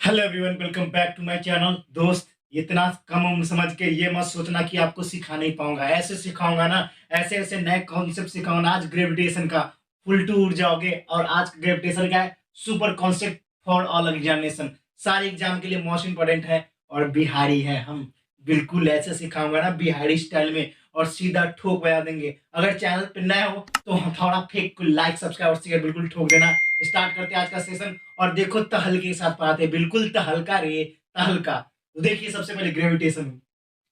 Hello everyone, welcome back to my channel. दोस्त, इतना कम उम्र समझ के ये मत सोचना कि आपको सिखा नहीं पाऊंगा। ऐसे सिखाऊंगा ना, ऐसे ऐसे नए कॉन्सेप्ट सिखाऊंगा ना। आज ग्रेविटेशन का फुल टू उड़ जाओगे। और आज ग्रेविटेशन का है super concept for all examination. सारे एग्जाम के लिए मोस्ट इंपोर्टेंट है और बिहारी है हम। बिल्कुल ऐसे सिखाऊंगा ना, बिहारी स्टाइल में, और सीधा ठोक बजा देंगे। अगर चैनल पे नए हो तो थोड़ा फेक को लाइक सब्सक्राइब और शेयर बिल्कुल ठोक देना। स्टार्ट करते हैं आज का सेशन। और देखो तहलके के साथ पढ़ाते हैं, बिल्कुल तहलका रे, तहलका। तो देखिए, सबसे पहले ग्रेविटेशन।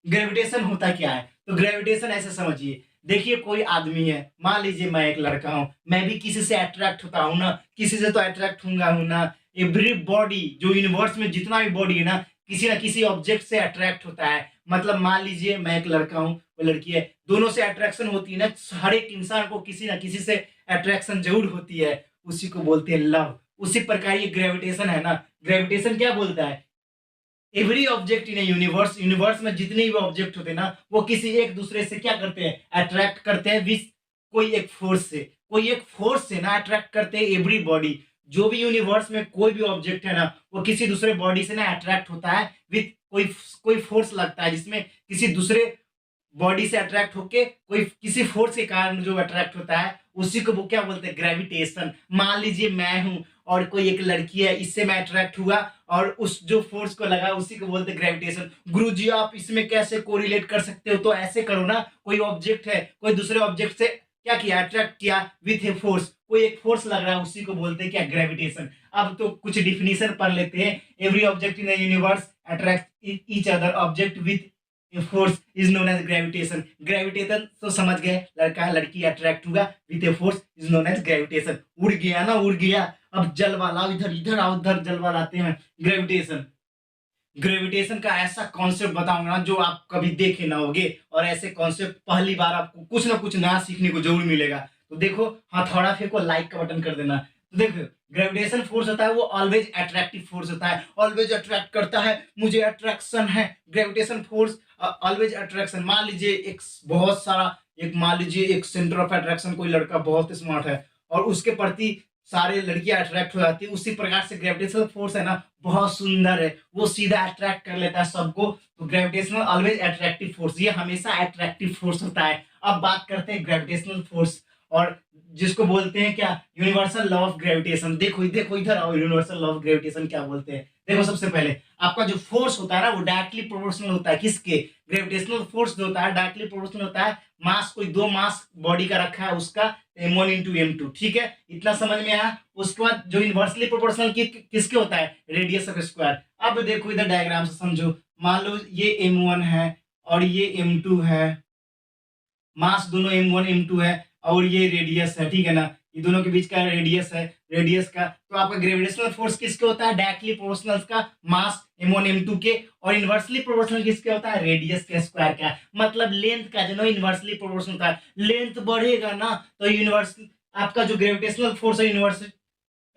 ग्रेविटेशन होता क्या है? तो ग्रेविटेशन ऐसे समझिए। देखिए, कोई आदमी है, मान लीजिए मैं एक लड़का हूं, मैं भी किसी से अट्रैक्ट होता हूं ना, किसी से तो अट्रैक्ट होऊंगा हूं ना। एवरी बॉडी जो यूनिवर्स में जितना भी बॉडी है ना किसी ऑब्जेक्ट से अट्रैक्ट होता है। मतलब मान लीजिए मैं एक लड़का हूं, वो लड़की है, दोनों से अट्रैक्शन होती है ना। हर एक इंसान को किसी ना किसी से अट्रैक्शन जरूर होती है, उसी को बोलते हैं लव। उसी प्रकार ये ग्रेविटेशन है ना। ग्रेविटेशन क्या बोलता है? Every object in universe, universe में जितने भी ऑब्जेक्ट होते हैं ना, वो किसी एक दूसरे से क्या करते हैं? अट्रैक्ट करते हैं विथ कोई एक फोर्स से। कोई एक फोर्स से ना अट्रैक्ट करते हैं एवरी बॉडी। जो भी यूनिवर्स में कोई भी ऑब्जेक्ट है ना, वो किसी दूसरे बॉडी से ना अट्रैक्ट होता है विथ कोई कोई फोर्स लगता है, जिसमें किसी दूसरे बॉडी से अट्रैक्ट होके कोई किसी फोर्स के कारण जो अट्रैक्ट होता है, उसी को वो क्या बोलते हैं? ग्रेविटेशन। मान लीजिए मैं हूं और कोई एक लड़की है, इससे मैं अट्रैक्ट हुआ और उस जो फोर्स को लगा, उसी को बोलते हैं ग्रेविटेशन। गुरुजी, आप इसमें कैसे कोरिलेट कर सकते हो? तो ऐसे करो ना, कोई ऑब्जेक्ट है, कोई दूसरे ऑब्जेक्ट से क्या किया? अट्रैक्ट किया विथ ए फोर्स। कोई एक फोर्स लग रहा है, उसी को बोलते हैं क्या? ग्रेविटेशन। अब तो कुछ डिफिनीशन पढ़ लेते हैं। Every object in the universe attract each other object with force is known as gravitation. Gravitation तो समझ गए, लड़का है लड़की अट्रैक्ट हुआ with a force is known as gravitation. उड़ गया ना, उड़ गया। अब जल वाला इधर, इधर आओ, उधर जल वाला आते हैं। ग्रेविटेशन, ग्रेविटेशन का ऐसा कॉन्सेप्ट बताऊंगा ना जो आप कभी देखे ना होगे। और ऐसे कॉन्सेप्ट पहली बार आपको कुछ ना कुछ नया सीखने को जरूर मिलेगा। तो देखो, हथौड़ा फेंको, लाइक का बटन कर देना। तो देखो, ग्रेविटेशन फोर्स होता है वो ऑलवेज अट्रैक्टिव फोर्स होता है, ऑलवेज अट्रैक्ट करता है। मुझे अट्रैक्शन है, ग्रेविटेशन फोर्स ऑलवेज अट्रैक्शन। मान लीजिए एक बहुत सारा, एक मान लीजिए एक सेंटर ऑफ अट्रैक्शन, कोई लड़का बहुत स्मार्ट है और उसके प्रति सारे लड़कियां अट्रैक्ट हो जाती है। उसी प्रकार से ग्रेविटेशनल फोर्स है ना, बहुत सुंदर है, वो सीधा अट्रैक्ट कर लेता है सबको। तो ग्रेविटेशनल ऑलवेज अट्रैक्टिव फोर्स, ये हमेशा अट्रैक्टिव फोर्स होता है। अब बात करते हैं ग्रेविटेशनल फोर्स, और जिसको बोलते हैं क्या? Universal law of gravitation. देखो देखो, इधर आओ, यूनिवर्सल लॉ ऑफ ग्रेविटेशन क्या बोलते हैं? देखो, सबसे पहले आपका जो फोर्स होता है ना, वो डायरेक्टली प्रोपोर्शनल होता है। किसके? ग्रेविटेशनल फोर्स जो होता है डायरेक्टली प्रोपोर्शनल होता है मास, कोई दो मास बॉडी का रखा है उसका, m1 इंटू m2। ठीक है, इतना समझ में आया। उसके बाद जो इनवर्सली प्रोपोर्शनल किसके होता है? Radius of square. अब देखो इधर डायग्राम से समझो। मान लो ये m1 है और ये m2 है, मास दोनों m1 m2 है, और ये रेडियस है, ठीक है ना। ये दोनों के बीच का रेडियस है, रेडियस का। तो आपका ग्रेविटेशनल फोर्स किसके होता है? डायरेक्टली प्रोपोर्शनल का मास m1 m2 के, और इनवर्सली प्रोपोर्शनल किसके होता है? रेडियस के स्क्वायर का। मतलब लेंथ का जो इनवर्सली प्रोपोर्शनल होता है। लेंथ बढ़ेगा ना तो यूनिवर्स आपका जो ग्रेविटेशनल फोर्स है,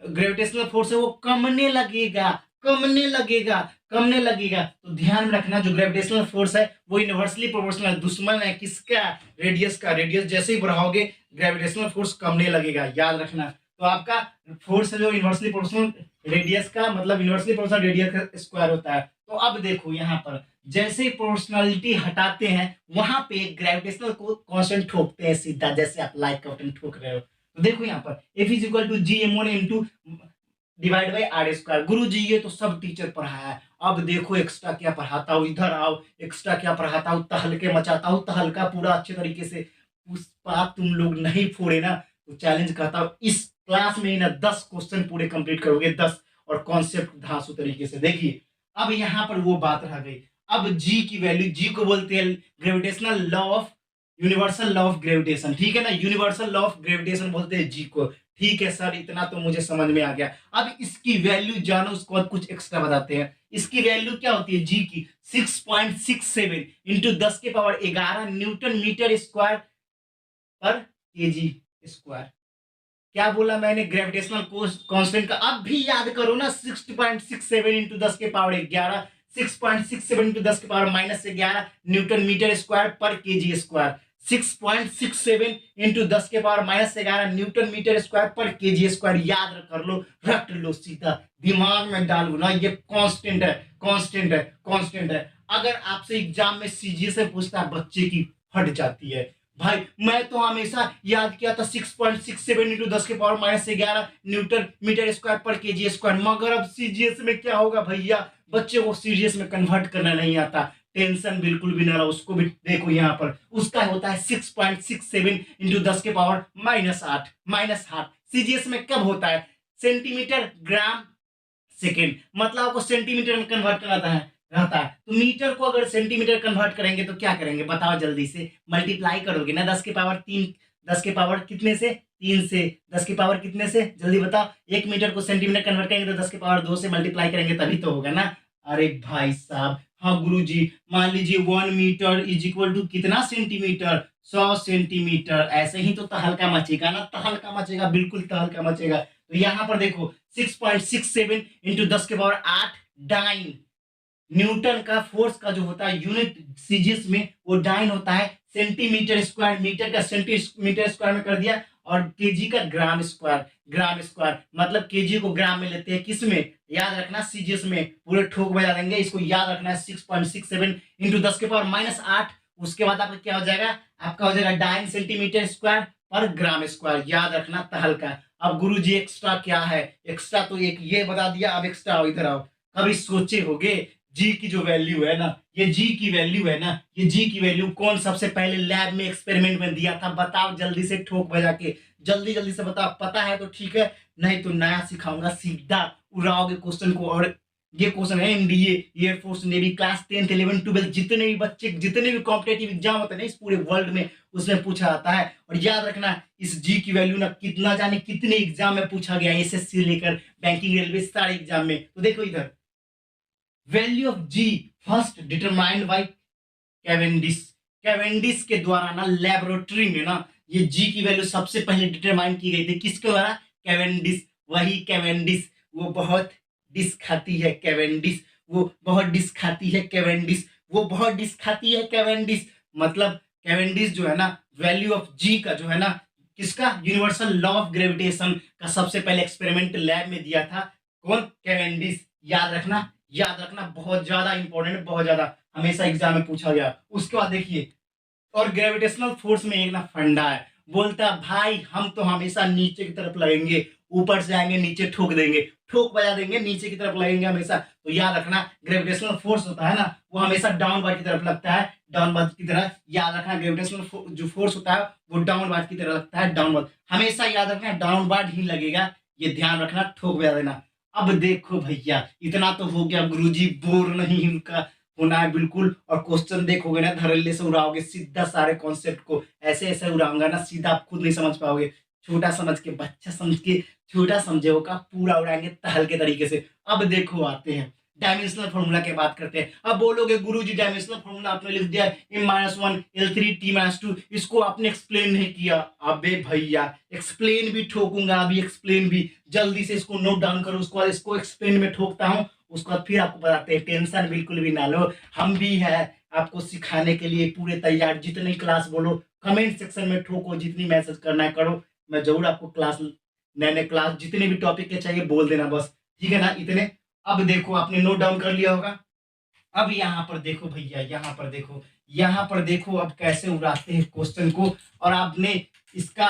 ग्रेविटेशनल फोर्स है वो कमने लगेगा, कमने लगेगा, कमने लगेगा। तो ध्यान में रखना, जो ग्रेविटेशनल फोर्स है वो इनवर्सली प्रोपोर्शनल है, दुश्मन है किसका? रेडियस का। रेडियस जैसे ही बढ़ाओगे ग्रेविटेशनल फोर्स कमने लगेगा, याद रखना। तो आपका फोर्स है जो इनवर्सली प्रोपोर्शनल रेडियस का, मतलब इनवर्सली प्रोपोर्शनल रेडियस का स्क्वायर होता है। तो अब देखो यहाँ पर, जैसे ही प्रोपोर्शनलिटी हटाते हैं वहां पे ग्रेविटेशनल को कांस्टेंट ठोकते हैं सीधा, जैसे आप लाइक का बटन ठोक रहे हो। तो देखो यहाँ पर F is equal to GM1 M2 divide by r square. गुरु जी ये तो सब टीचर पढ़ाया है। अब देखो एक्स्ट्रा क्या पढ़ाता हूँ, इधर आओ, एक्स्ट्रा क्या पढ़ाता हूँ, तहलके मचाता हूँ, तहलका पूरा अच्छे तरीके से। पुष्पा तुम लोग नहीं फोड़े ना तो चैलेंज करता हूँ, इस क्लास में ही ना 10 क्वेश्चन पूरे कंप्लीट करोगे, 10, और कॉन्सेप्ट धांसू तरीके से। देखिए, अब यहाँ पर वो बात रह गई। अब जी की वैल्यू, जी को बोलते हैं gravitational law of, universal law of gravitation. ठीक है ना, यूनिवर्सल लॉ ऑफ ग्रेविटेशन बोलते हैं जी को। ठीक है सर, इतना तो मुझे समझ में आ गया। अब इसकी वैल्यू जानो, उसके बाद कुछ एक्स्ट्रा बताते हैं। इसकी वैल्यू क्या होती है जी की? 6.67 इंटू 10 के power 11 newton metre square per KG square. क्या बोला मैंने? ग्रेविटेशनल कांस्टेंट का अब भी याद करो ना, 6.67 इंटू 10 के पावर 11, 6.67 इंटू 10 के power -11 newton metre square per KG square. 6.67 into 10⁻⁻11 newton metre square per KG square. याद कर लो, रट लो, सीधा दिमाग में डालो ना, ये कांस्टेंट है, कांस्टेंट है, कांस्टेंट है। अगर आपसे एग्जाम में सीजीएस से पूछता है, बच्चे की फट जाती है भाई। मैं तो हमेशा याद किया था 6.67 into 10⁻⁻11 newton metre square per KG square. मगर अब सीजीएस में क्या होगा भैया, बच्चे को सीजीएस में कन्वर्ट करना नहीं आता। टेंशन बिल्कुल भी ना लो, उसको भी देखो यहाँ पर उसका होता है 6.67 इंटू 10⁻⁻8 -8। सीजीएस में कब होता है, सेंटीमीटर ग्राम सेकेंड, मतलब आपको सेंटीमीटर में कन्वर्ट करना रहता है। तो मीटर को अगर सेंटीमीटर कन्वर्ट करेंगे तो क्या करेंगे बताओ, जल्दी से मल्टीप्लाई करोगे ना 10⁻3, 10 कितने से 3 से, 10 कितने से जल्दी बताओ। 1 मीटर को सेंटीमीटर कन्वर्ट करेंगे तो 10⁻2 से मल्टीप्लाई करेंगे तभी तो होगा ना। अरे भाई साहब, हाँ गुरुजी, मान लीजिए 1 मीटर इज इक्वल टू कितना सेंटीमीटर, 100 सेंटीमीटर। ऐसे ही तो तहलका मचेगा ना, तहलका मचेगा, बिल्कुल तहलका मचेगा। तो यहाँ पर देखो 6.67 इंटू 10⁻8 डाइन। न्यूटन का फोर्स का जो होता है यूनिट सीजीएस में वो डाइन होता है सेंटीमीटर स्क्वायर। मीटर का सेंटीमीटर स्क्वायर में कर दिया, और केजी का ग्राम स्क्वायर। ग्राम स्क्वायर मतलब केजी को ग्राम में लेते हैं, किस में याद रखना, सीजीएस में। पूरे ठोक बजा देंगे, इसको याद रखना है 6.67 इंटू 10⁻⁻8। उसके बाद आपका क्या हो जाएगा, आपका हो जाएगा डाइन सेंटीमीटर स्क्वायर पर ग्राम स्क्वायर। याद रखना तहलका। अब गुरुजी एक्स्ट्रा क्या है, एक्स्ट्रा तो एक ये बता दिया, अब एक्स्ट्रा आओ इधर आओ। कभी सोचे होगे जी की जो वैल्यू है ना, ये जी की वैल्यू है ना, ये जी की वैल्यू कौन सबसे पहले लैब में एक्सपेरिमेंट में दिया था, बताओ जल्दी से, ठोक बजा के जल्दी जल्दी से बताओ। पता है तो ठीक है, नहीं तो नया सिखाऊंगा, सीधा उड़ाओगे क्वेश्चन को। और ये क्वेश्चन है NDA, air force, navy, class 10th 11th 12 जितने भी बच्चे, जितने भी कॉम्पिटेटिव एग्जाम होते हैं ना इस पूरे वर्ल्ड में, उसमें पूछा जाता है। और याद रखना इस जी की वैल्यू ना कितना जाने कितने एग्जाम में पूछा गया, एसएससी लेकर बैंकिंग, रेलवे, सारे एग्जाम में। तो देखो इधर, value of G first determined by Cavendish. Cavendish के द्वारा ना लेबोरेटरी में ना ये जी की वैल्यू सबसे पहले डिटरमाइन की गई थी, किसके द्वारा, कैवेंडिश। वही कैवेंडिश, वो बहुत डिश खाती है कैवेंडिश, वो बहुत डिश खाती है कैवेंडिश, वो बहुत डिश खाती है कैवेंडिश। मतलब कैवेंडिश जो है ना, वैल्यू ऑफ जी का जो है ना, किसका, यूनिवर्सल लॉ ऑफ ग्रेविटेशन का सबसे पहले एक्सपेरिमेंट लैब में दिया था, कौन, कैवेंडिश। याद रखना, याद रखना, बहुत ज्यादा इंपॉर्टेंट, बहुत ज्यादा, हमेशा एग्जाम में पूछा गया। उसके बाद देखिए, और ग्रेविटेशनल फोर्स में एक ना फंडा है, बोलता है भाई हम तो हमेशा नीचे की तरफ लगेंगे, ऊपर से आएंगे नीचे ठोक देंगे, ठोक बजा देंगे, नीचे की तरफ लगेंगे हमेशा। तो याद रखना ग्रेविटेशनल फोर्स होता है ना, वो हमेशा डाउनवर्ड की तरफ लगता है, डाउनवर्ड की तरह। याद रखना ग्रेविटेशनल जो फोर्स होता है वो डाउनवर्ड की तरह लगता है, डाउनवर्ड हमेशा याद रखना, डाउनवर्ड ही लगेगा, ये ध्यान रखना, ठोक बजा देना। अब देखो भैया, इतना तो हो गया, गुरुजी बोर नहीं इनका होना है बिल्कुल। और क्वेश्चन देखोगे ना धड़ल्ले से उड़ाओगे सीधा, सारे कॉन्सेप्ट को ऐसे ऐसे उड़ाऊंगा ना सीधा, आप खुद नहीं समझ पाओगे। छोटा समझ के, बच्चा समझ के, छोटा समझे होगा, पूरा उड़ाएंगे तहल के तरीके से। अब देखो आते हैं डायमेंशनल फॉर्मूला की बात करते हैं। अब बोलोगे गुरुजी डायमेंशनल फॉर्मूला आपने लिख दिया m-1 L3 T-2, इसको आपने एक्सप्लेन नहीं किया। अबे भैया एक्सप्लेन भी ठोकूंगा, अभी एक्सप्लेन भी, जल्दी से इसको नोट डाउन करो, उसको इसको एक्सप्लेन में ठोकता हूँ, उसको फिर आपको बताते हैं। टेंशन बिल्कुल भी ना लो, हम भी है आपको सिखाने के लिए पूरे तैयार। जितनी क्लास बोलो कमेंट सेक्शन में ठोको, जितनी मैसेज करना है करो, मैं जरूर आपको क्लास, नए नए क्लास जितने भी टॉपिक के चाहिए बोल देना बस, ठीक है ना, इतने। अब देखो आपने नोट डाउन कर लिया होगा। अब यहाँ पर देखो भैया, यहाँ पर देखो, यहाँ पर देखो अब कैसे उड़ाते हैं क्वेश्चन को। और आपने इसका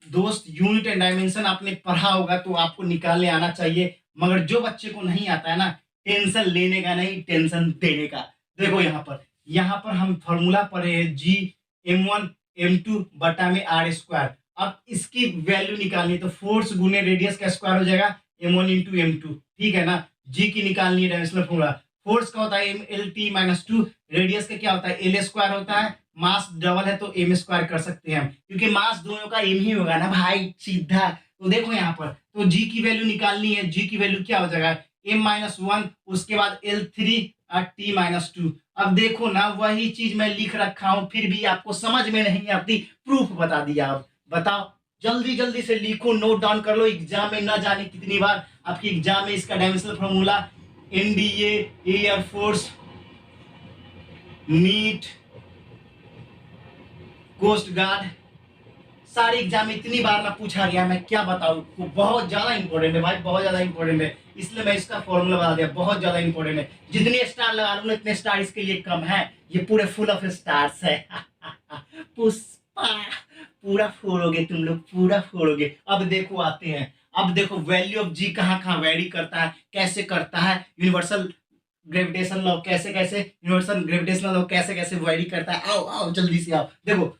दोस्त यूनिट एंड डायमेंशन आपने पढ़ा होगा तो आपको निकालने आना चाहिए। मगर जो बच्चे को नहीं आता है ना, टेंशन लेने का नहीं, टेंशन देने का। देखो यहाँ पर हम फॉर्मूला पढ़े हैं जी m1 m2 बटा में r²। अब इसकी वैल्यू निकालनी है तो फोर्स गुने रेडियस का स्क्वायर हो जाएगा m1 इंटू m2, ठीक है ना। जी की निकालनी है डायमेंशनल फॉर्मूला, फोर्स का होता है LT-2, रेडियस का क्या होता है L² होता है, मास डबल है तो m² कर सकते हैं हम, क्योंकि मास दोनों का m ही होगा ना भाई, सीधा। तो देखो यहाँ पर, तो जी की वैल्यू निकालनी है, जी की वैल्यू क्या हो जाएगा m-1, उसके बाद L3 और T-2। अब देखो ना वही चीज मैं लिख रखा हूं, फिर भी आपको समझ में नहीं आती, प्रूफ बता दिया। अब बताओ, जल्दी जल्दी से लिखो, नोट डाउन कर लो, एग्जाम में ना जाने कितनी बार आपकी एग्जाम में इसका dimensional formula, NDA, air force, NEET, coast guard, सारे एग्जाम में इतनी बार ना पूछा गया, मैं क्या बताऊं, वो बहुत ज्यादा इंपॉर्टेंट है भाई, बहुत ज्यादा इंपॉर्टेंट है। इसलिए मैं इसका फॉर्मूला बता दिया, बहुत ज्यादा इंपॉर्टेंट है। जितने स्टार लगा लूंगा इतने स्टार इसके लिए कम है। ये पूरे फुल ऑफ स्टार्स है। पुष्पा, पूरा फोड़ोगे तुम लोग, पूरा फोड़ोगे। अब देखो आते हैं, अब देखो वैल्यू ऑफ जी कहाँ कहाँ वैरी करता है, कैसे करता है। यूनिवर्सल ग्रेविटेशन लॉ कैसे कैसे, यूनिवर्सल ग्रेविटेशनल लॉ कैसे कैसे वैरी करता है। आओ आओ जल्दी से आओ। देखो,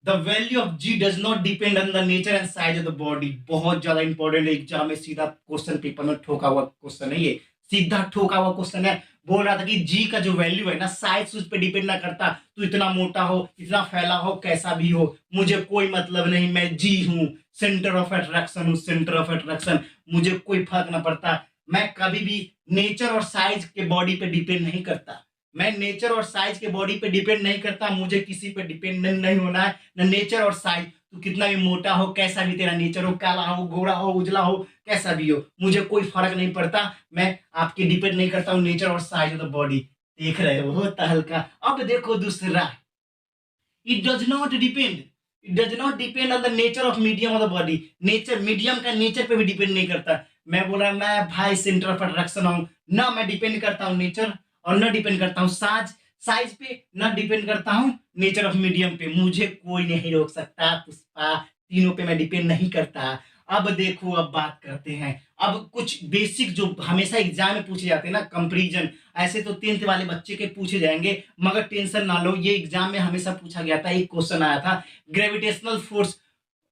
the value of G does not depend on the nature and size of the body. बहुत ज्यादा इंपॉर्टेंट है, एग्जाम में सीधा क्वेश्चन पेपर में ठोका हुआ क्वेश्चन है ये, सीधा ठोका हुआ क्वेश्चन है। बोल रहा था कि जी का जो वैल्यू है ना, साइज उस पर डिपेंड ना करता, तू इतना मोटा हो, इतना फैला हो, कैसा भी हो, मुझे कोई मतलब नहीं, मैं जी हूं, सेंटर ऑफ अट्रैक्शन हूं, सेंटर ऑफ अट्रैक्शन, मुझे कोई फर्क ना पड़ता। मैं कभी भी नेचर और साइज के बॉडी पे डिपेंड नहीं करता, मैं नेचर और साइज के बॉडी पे डिपेंड नहीं करता, मुझे किसी पे डिपेंडेंट नहीं होना है, न नेचर और साइज। तू कितना भी मोटा हो, कैसा भी तेरा नेचर हो, काला हो, गोरा हो, उजला हो, कैसा भी हो, मुझे कोई फर्क नहीं पड़ता। मैं आपके डिपेंड नहीं करता हूँ नेचर और साइज ऑफ द बॉडी। देख रहे हो तहलका। अब देखो दूसरा, it does not depend, it does not depend on the nature of medium of the body. Nature, medium का नेचर पे भी डिपेंड नहीं करता। मैं बोला मैं भाई सेंटर ऑफ अट्रैक्शन हूँ ना, मैं डिपेंड करता हूँ नेचर, और न डिपेंड करता हूँ साइज, साइज पे न डिपेंड करता हूँ नेचर ऑफ मीडियम पे। मुझे कोई नहीं रोक सकता पुष्पा, तीनों पे मैं डिपेंड नहीं करता। अब देखो, अब बात करते हैं, अब कुछ बेसिक जो हमेशा एग्जाम में पूछे जाते हैं ना, कंपैरिजन। ऐसे तो 10th वाले बच्चे के पूछे जाएंगे, मगर टेंशन ना लो, ये एग्जाम में हमेशा पूछा गया था। एक क्वेश्चन आया था, ग्रेविटेशनल फोर्स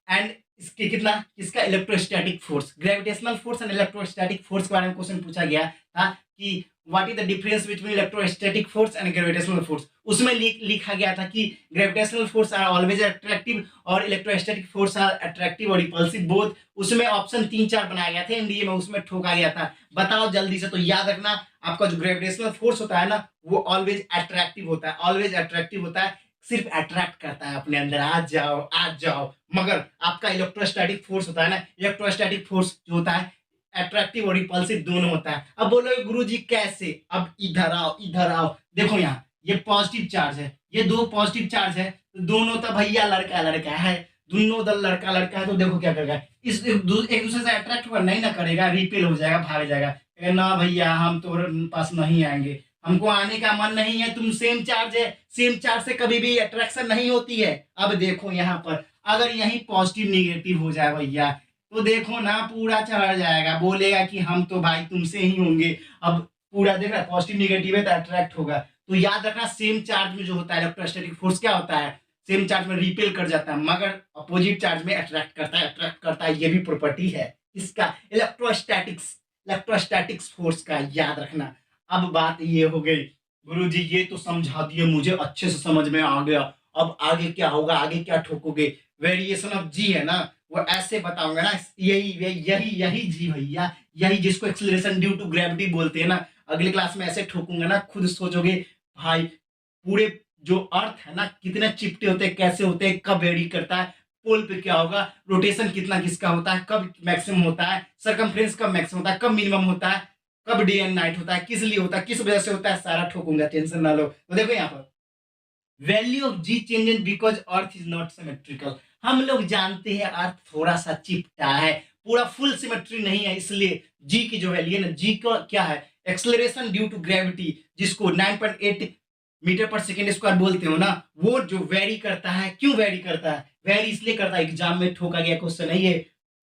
एंड इसके कितना, इसका electrostatic force, gravitational force and electrostatic force के बारे में क्वेश्चन पूछा गया था कि what is the difference between electrostatic force and gravitational force. उसमें लिखा गया था कि gravitational force are always attractive और इलेक्ट्रोस्टैटिक फोर्स आर अट्रैक्टिव और रिपल्सिव बोथ। उसमें ऑप्शन 3-4 बनाया गया था एनडीए में, उसमें ठोका गया था। बताओ जल्दी से। तो याद रखना, आपका जो ग्रेविटेशनल फोर्स होता है ना, वो ऑलवेज अट्रैक्टिव होता है, ऑलवेज अट्रैक्टिव होता है, सिर्फ अट्रैक्ट करता है अपने अंदर, आ जाओ आ जाओ। मगर आपका इलेक्ट्रोस्टैटिक फोर्स होता है ना, इलेक्ट्रोस्टैटिक फोर्स जो होता है अट्रैक्टिव और रिपल्सिव दोनों होता है। अब बोलो गुरुजी कैसे, अब इधर आओ इधर आओ। देखो यहाँ ये पॉजिटिव चार्ज है, ये दो पॉजिटिव चार्ज है, तो दोनों तो भैया लड़का लड़का है, दोनों दल लड़का लड़का है। तो देखो क्या करेगा, इस एक दूसरे से अट्रैक्ट नहीं ना करेगा, रिपेल हो जाएगा, भाग जाएगा, ना भैया हम तो पास नहीं आएंगे, हमको आने का मन नहीं है। तुम सेम चार्ज है, सेम चार्ज से कभी भी अट्रैक्शन नहीं होती है। अब देखो यहाँ पर, अगर यही पॉजिटिव निगेटिव हो जाए भैया, तो देखो ना पूरा चढ़ जाएगा, बोलेगा कि हम तो भाई तुमसे ही होंगे। अब पूरा देख रहा है, पॉजिटिव निगेटिव है तो अट्रैक्ट होगा। तो याद रखना, सेम चार्ज में जो होता है इलेक्ट्रोस्टैटिक फोर्स क्या होता है, सेम चार्ज में रिपेल कर जाता है, मगर अपोजिट चार्ज में अट्रैक्ट करता है, अट्रैक्ट करता है। ये भी प्रॉपर्टी है इसका, इलेक्ट्रोस्टैटिक्स, इलेक्ट्रोस्टैटिक्स फोर्स का, याद रखना। अब बात ये हो गई, गुरुजी ये तो समझा दिए, मुझे अच्छे से समझ में आ गया। अब आगे क्या होगा, आगे क्या ठोकोगे। वेरिएशन ऑफ जी है ना, वो ऐसे बताऊंगा ना, यही यही यही जी भैया, यही जिसको एक्सीलरेशन ड्यू टू ग्रेविटी बोलते हैं ना। अगली क्लास में ऐसे ठोकूंगा ना, खुद सोचोगे भाई पूरे जो अर्थ है ना, कितने चिपटे होते हैं, कैसे होते हैं, कब वेरी करता है, पोल पे क्या होगा, रोटेशन कितना किसका होता है, कब मैक्सिमम होता है, सरकमफ्रेंस कब मैक्सिमम होता है, कब मिनिमम होता है, कब डे एंड नाइट होता है, किस लिए होता है, किस वजह से होता है, सारा ठोकूंगा, टेंशन ना लो। तो देखो यहाँ पर value of ji changes because earth is not symmetrical. हम लोग जानते हैं अर्थ थोड़ा सा चिपटा है, पूरा फुल सिमेट्री नहीं है, इसलिए जी की जो वैल्यू है ना, जी का क्या है, एक्सेलरेशन ड्यू टू ग्रेविटी, जिसको 9.8 मीटर पर सेकेंड स्क्वायर बोलते हो ना, वो जो वेरी करता है। क्यों वेरी करता है, वेरी इसलिए करता है, एग्जाम में ठोका गया क्वेश्चन है ये,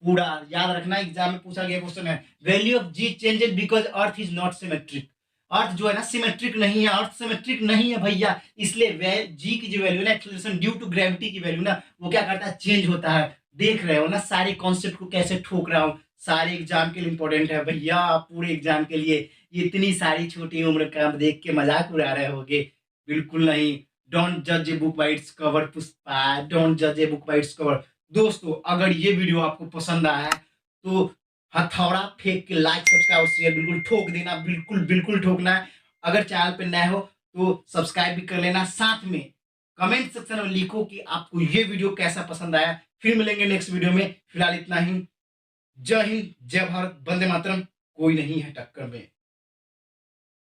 पूरा याद रखना, एग्जाम में पूछा गया क्वेश्चन है। Value of ji changes because earth is not symmetric. Earth जो है ना सिमेट्रिक नहीं है, अर्थ सिमेट्रिक नहीं है भैया, इसलिए जी की जो वैल्यू ना, एक्सेलरेशन ड्यू टू ग्रेविटी की वैल्यू ना, वो क्या करता है, चेंज होता है। देख रहे हो ना सारे कॉन्सेप्ट को कैसे ठोक रहा हूँ, सारे एग्जाम के लिए इंपॉर्टेंट है भैया, पूरे एग्जाम के लिए। इतनी सारी छोटी उम्र का देख के मजाक उड़ा रहे होगे, बिल्कुल नहीं। डोंट जज a book by its cover Pushpa, don't जज a book by its cover. दोस्तों अगर ये वीडियो आपको पसंद आया है तो हथौड़ा फेंक के लाइक सब्सक्राइब और शेयर बिल्कुल ठोक देना, बिल्कुल बिल्कुल ठोकना है। अगर चैनल पे नए हो तो सब्सक्राइब भी कर लेना, साथ में कमेंट सेक्शन में लिखो कि आपको ये वीडियो कैसा पसंद आया। फिर मिलेंगे नेक्स्ट वीडियो में, फिलहाल इतना ही। जय हिंद, जय भारत, वंदे मातरम, कोई नहीं है टक्कर में।